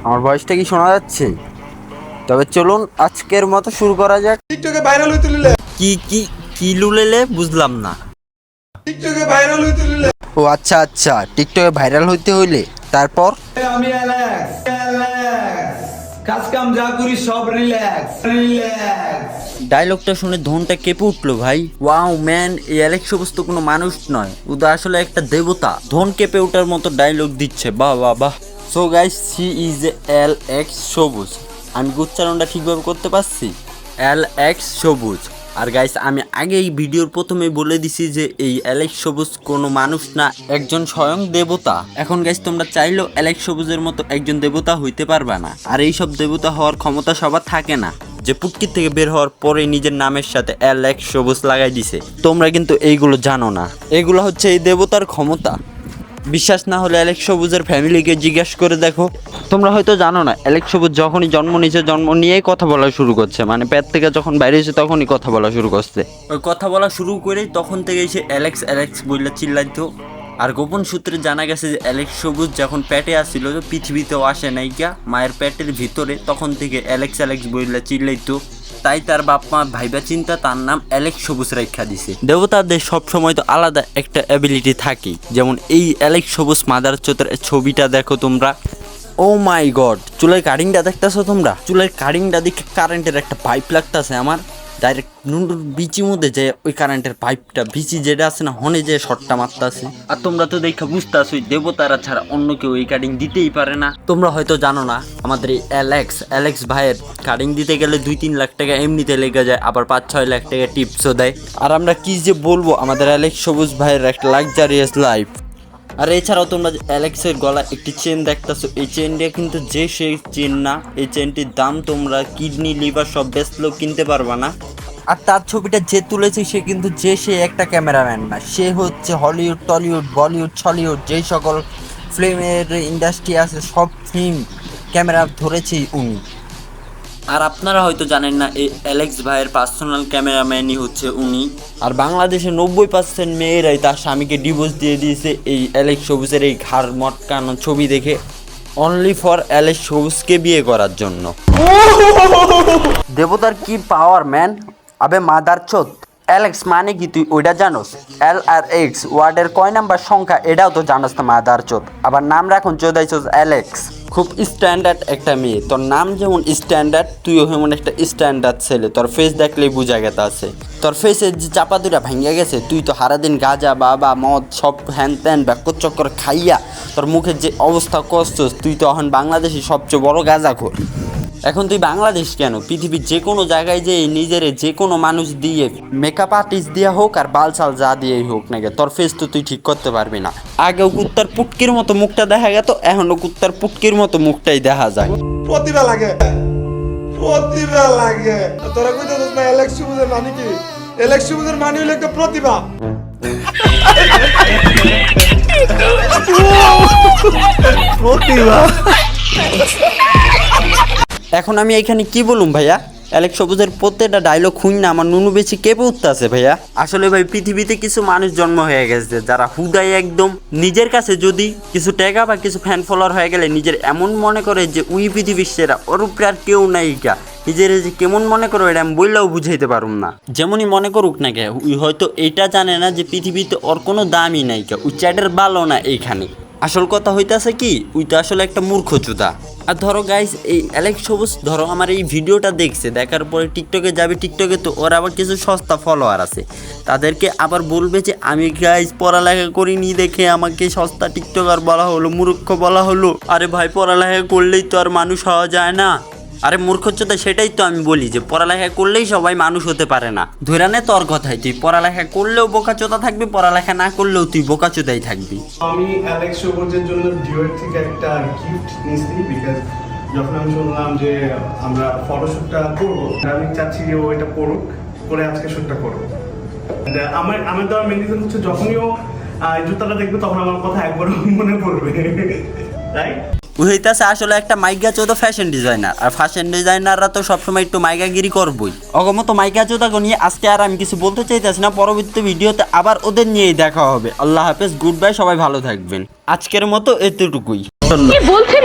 আমার ভয়েসটা কি শোনা যাচ্ছে? তবে চলুন আজকের মতো শুরু করা যাক। টিকটকে ভাইরাল হইতে লিলে কি কি কি লুলেলে বুঝলাম না। টিকটকে ভাইরাল হইতে লিলে ও আচ্ছা আচ্ছা, টিকটকে ভাইরাল হইতে হইলে তারপর আমি অ্যালেক্স কাজ কাম যা করি সব রিল্যাক্স ডায়লগটা শুনে ধনটা কেঁপে উঠলো ভাই। ওয়াও ম্যান, এই অ্যালেক্স সবুজ তো কোনো মানুষ নয়, ও তো আসলে একটা দেবতা। ধন কেঁপে ওঠার মতো ডায়লগ দিচ্ছে, বাহ বাহ বাহ। So guys, she is ex সবুজ। আমি উচ্চারণটা ঠিকভাবে করতে পারছি? এক্স সবুজ। আর গাইস, আমি আগে এই ভিডিওর প্রথমে বলে দিছি যে এই অ্যালেক্স সবুজ কোনো মানুষ না, একজন স্বয়ং দেবতা। এখন গাইস, তোমরা চাইলেও অ্যালেক্স সবুজের মতো একজন দেবতা হইতে পারবে না। আর এইসব দেবতা হওয়ার ক্ষমতা সবার থাকে না, যে পুটকির থেকে বের হওয়ার পরে নিজের নামের সাথে অ্যালেক্স সবুজ লাগাই দিছে। তোমরা কিন্তু এইগুলো জানো না, এগুলো হচ্ছে এই দেবতার ক্ষমতা। বিশ্বাস না হলে অ্যালেক্স সবুজের ফ্যামিলিকে জিজ্ঞেস করে দেখো। তোমরা হয়তো জানো না, অ্যালেক্স সবুজ যখনই জন্ম নিয়েছে, জন্ম নিয়েই কথা বলা শুরু করছে, মানে পেট থেকে যখন বাইরে এসে তখনই কথা বলা শুরু করছে। ওই কথা বলা শুরু করেই তখন থেকেই সে অ্যালেক্স অ্যালেক্স বললে চিল্লাইতো। আর গোপন সূত্রে জানা গেছে যে অ্যালেক্স সবুজ যখন পেটে আসছিল, পৃথিবীতেও আসে নাই গিয়া, মায়ের পেটের ভিতরে, তখন থেকে অ্যালেক্স অ্যালেক্স বললে চিল্লাইতো। তাই তার বাপ মা ভাইবা চিন্তা তার নাম অ্যালেক্স সবুজ রাখা দিছে। দেবতাদের সবসময় তো আলাদা একটা অ্যাবিলিটি থাকে, যেমন এই অ্যালেক্স সবুজ মাদার চোতের ছবিটা দেখো তোমরা। ও মাই গড, চুলের কাটিংটা দেখতেছো তোমরা? চুলের কাটিংটা দেখে কারেন্টের একটা পাইপ লাগতেছে আমার। ডাইরেক্ট নুন্ডুর বিচি মধ্যে যে ওই কারেন্টের পাইপটা বিচি যেটা আছে না, হনে যে শর্টটা মারতেছে। আর তোমরা তো দেখা বুঝতেছো দেবতারা ছাড়া অন্য কেউ এই কাটিং দিতেই পারে না। তোমরা হয়তো জানো না, আমাদের এই অ্যালেক্স ভাইয়ের কাটিং দিতে গেলে 2-3 লাখ টাকা এমনিতে লেগে যায়, আবার 5-6 লাখ টাকা টিপসও দেয়। আর আমরা কি যে বলবো, আমাদের অ্যালেক্স সবুজ ভাইয়ের একটা লাক্সারিয়াস লাইফ। আর এছাড়াও তোমরা অ্যালেক্সের গলায় একটি চেন দেখতেছো, এই চেনটা কিন্তু যে সেই চেন না, এই চেনটির দাম তোমরা কিডনি লিভার সব বেচলেও কিনতে পারবা না। আর তার ছবিটা যে তুলেছে সে কিন্তু সে একটা ক্যামেরাম্যান না, সে হচ্ছে হলিউড, টলিউড, বলিউড, ছলিউড, যেই সকল ফিল্মের ইন্ডাস্ট্রি আছে সব ফিল্ম ক্যামেরা ধরেছেই উনি। আর আপনারা হয়তো জানেন না, এই অ্যালেক্স ভাইয়ের পার্সোনাল ক্যামেরাম্যানই হচ্ছে উনি। আর বাংলাদেশে 90% মেয়েরাই তার স্বামীকে ডিভোর্স দিয়ে দিয়েছে এই অ্যালেক্স সবুজের এই ঘাড় মটকানো ছবি দেখে, অনলি ফর অ্যালেক্স সবুজকে বিয়ে করার জন্য। দেবতার কি পাওয়ার ম্যান! আবে মাদার চোদ, অ্যালেক্স মানে কি তুই ওইটা জানোস? এল আর এক্স ওয়ার্ডের কয় নাম্বার সংখ্যা এটাও তো জানোস না মাদার চোদ। আবার নাম রাখুন চোদাইছোস অ্যালেক্স। খুব স্ট্যান্ডার্ড একটা মেয়ে, তোর নাম যেমন স্ট্যান্ডার্ড, তুইও যেমন একটা স্ট্যান্ডার্ড ছেলে। তোর ফেস দেখলেই বোঝা গেছে আছে, তোর ফেসের যে চাপা দুটা ভাঙিয়া গেছে। তুই তো সারাদিন গাঁজা বাবা মদ সব হ্যান ত্যান ব্যাকর চক্কর খাইয়া তোর মুখের যে অবস্থা করছস, তুই তো এখন বাংলাদেশের সবচেয়ে বড় গাঁজাখোর। এখন তুই বাংলাদেশ কেন, পৃথিবীর যে কোনো জায়গায় যে নিজের যে কোনো মানুষ দিয়ে, মেকআপ আর্টিস্ট দিয়া হোক আর বালসাল যা দিয়েই হোক না, তোর ফেস তো তুই ঠিক করতে পারবি না। আগেও কুত্তার পুটকির মতো মুখটা দেখা গেত, এখনো কুত্তার পুটকির মতো মুখটাই দেখা যায়। প্রতিভা লাগে তোরা কইতেছিস না অ্যালেক্স সবুজের মানে কি? অ্যালেক্স সবুজের মানে হলো একটা প্রতিভা। এখন আমি এখানে কি বলুম ভাইয়া? অ্যালেক্স সবুজের প্রত্যেকটা ডায়লগ খুঁজ না আমার নুনু বেশি কেঁপে উঠতেছে ভাইয়া। আসলে ভাই, পৃথিবীতে কিছু মানুষ জন্ম হয়ে গেছে যারা হুদাই একদম নিজের কাছে যদি কিছু টাকা বা কিছু ফ্যান ফলোয়ার হয়ে গেলে নিজের এমন মনে করে যে উই পৃথিবীর সেরা, ওর উপরে আর কেউ নাই গা। নিজের যে কেমন মনে করো এটা আমি বললেও বুঝাইতে পারুম না। যেমনই মনে করুক না কে, উই হয়তো এটা জানে না যে পৃথিবীতে ওর কোনো দামই নাই কে, উই চ্যাটের ভালো না এইখানে। আসল কথা হইতাছে কি, উই তো আসলে একটা মূর্খ চুদা। আর ধরো গাইস, এই অ্যালেক্স সবুজ ধরো আমার এই ভিডিওটা দেখছে, দেখার পরে টিকটকে যাবে, টিকটকে তো ওর আবার কিছু সস্তা ফলোয়ার আছে, তাদেরকে আবার বলবে যে আমি গাইস পড়ালেখা করিনি দেখে আমাকে সস্তা টিকটকার বলা হলো, মূর্খ বলা হলো। আরে ভাই, পড়ালেখা করলেই তো আর মানুষ হওয়া যায় না। আরে মূর্খচোদা, সেটাই তো আমি বলি যে পড়ালেখা করলেই সবাই মানুষ হতে পারে না। ধরে নে তোর কথাই, তুই পড়ালেখা করলেও বোকাচোদা থাকবি, পড়ালেখা না করলেও তুই বোকাচোদাই থাকবি। আমি অ্যালেক্স সবুজের জন্য ডিওর থেকে একটা গিফট নিয়েছি, বিকজ যখন আমি শুনলাম যে আমরা ফটোশুটটা করবো, আমি চাচ্ছি যে ও এটা পড়ুক, করে আজকে শ্যুটটা করবো। আমার আমার দেওয়ার মেন রিজন হচ্ছে যখনই ও জুতাটা দেখবে তখন আমার কথা একবার মনে পড়বে, রাইট? হইতাছে আসলে একটা মাইগা চোদা ফ্যাশন ডিজাইনার, আর ফ্যাশন ডিজাইনাররা তো সবসময় একটু মাইগাগিরি করবই। অগমতো মাইগা চোদাকে নিয়ে আজকে আর আমি কিছু বলতে চাইতেছি না, পরবর্তী ভিডিওতে আবার ওদের নিয়েই দেখা হবে। আল্লাহ হাফেজ, গুড বাই, সবাই ভালো থাকবেন। আজকের মতো এতটুকুই। জন্য। কি বলছেন